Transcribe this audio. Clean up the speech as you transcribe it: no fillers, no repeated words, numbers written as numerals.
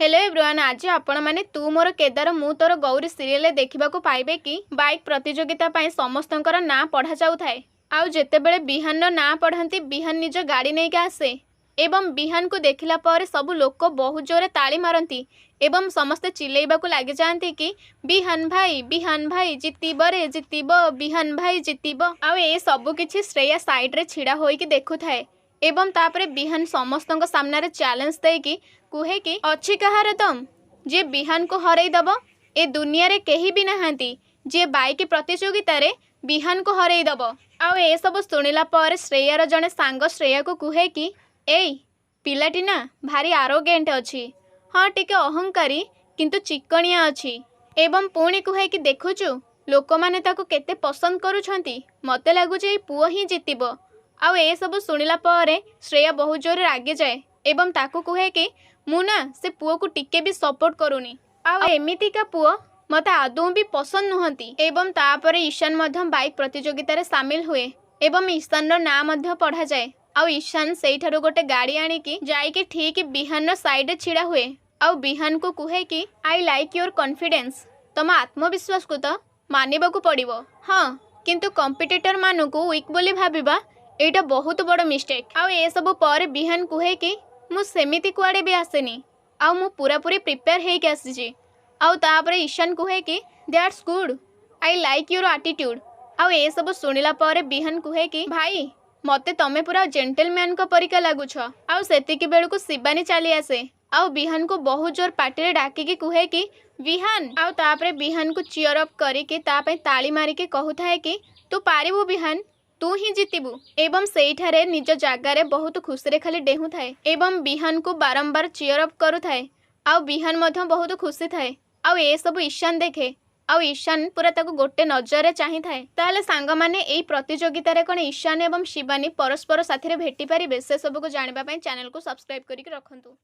Hello everyone, आज आपण माने तू मोर केदार मु तोर गौरी सीरियल देखा पाइबे कि बाइक प्रतियोगिता समस्तंकर ना पढ़ा जाऊ थाए। आउ जेतेबेले बिहान ना पढ़ाती बिहान निज गाड़ी नहीं आसे एवं बिहान को देखला पर सब लोक बहुत जोरे ताली मारती एवं समस्ते चिल्लाइबाकू लगी जाती कि बिहान भाई जितिब रे जितिब बिहान भाई जितिब। आउ ए सब किछि श्रेया साइड रे छिड़ा होइकी देखु थाए एवं तापरे बिहान समस्तंक सामने चैलेंज देकी कुहे कि अच्छी कहार दम जे बिहान को हरई दब। ए दुनिया रे केही भी नहांती जे बाइक प्रतियोगिता रे बिहान को हरई दब। आउ ए सब सुनिला पर श्रेयार जने सांग श्रेया को कुहे कि एई पिलाटी ना भारी आरोगेंट अछि, हाँ टिके अहंकारी किंतु चिकनिया अछि। एवं पुणी कुहे कि देखुचु लोक माने ताको केते पसंद करूछंती, मते लागुचे ए पुओ ही जितिब। आउ ए सब सुनिला पर श्रेया बहुत जोर रागे जाए एवं ताकू कुहे कि मुना से पुओ को टिके भी सपोर्ट करूनी। आउ एमितिका पुओ मते आदौ भी पसंद नुहंती। एवं तापर ईशान मध्य बाइक प्रतियोगिता रे सामिल हुए एवं ईशान रो ना मध्य पढ़ा जाए। आउ ईशान सेठारु गोटे गाड़ी आनिकी जाइकी ठीक बिहान साइड छिड़ा हुए। आउ बिहान को कुहे कि आई लाइक योर कॉन्फिडेंस, तम आत्मविश्वास को तो मानिबाकू पड़िबो। हाँ किंतु कंपिटिटर मानकू वीक बोली भाबिबा एटा बहुत बड़ मिस्टेक। आउ ए सब पर बिहान कुहे कि मु सेमिति कुआडे भी आसेनी, आउ मु पूरापूरी प्रिपेयर हेइक आसीची। आउ तापरे ईशान कुहे कि that's good, I like your attitude. आउ ए सब सुनिला पर बिहान कुहे कि भाई मते तमे पूरा जेंटलमैन को परिका लागुछ। आउ सेतिकी बेलकू शिबानी चली आसे आउ बिहान को बहुत जोर पार्टी रे डाकिकी कुहे कि बिहान। आउ तापरे बिहान को चियर अप करिके तापे ताली मारिके कहूथाए कि तू पारिबू बिहान, तू ही जितिबू। एवं सेठारे निज जगार बहुत खुशी खाली डेहु थाए एवं बिहान को बारंबार चियर अप करू थाए। आउ बिहान मध्य बहुत खुशी थाए। आउ ए सब ईशान देखे आउ ईशान पूरा ताको गोटे नजर रे चाहि थाए। ताले सांग माने एई प्रतियोगिता रे कोन ईशान एवं शिबानी परस्पर साथी रे भेटी पारिबे से सब को जानिबा पई चैनल को सब्सक्राइब करिक रखंतु।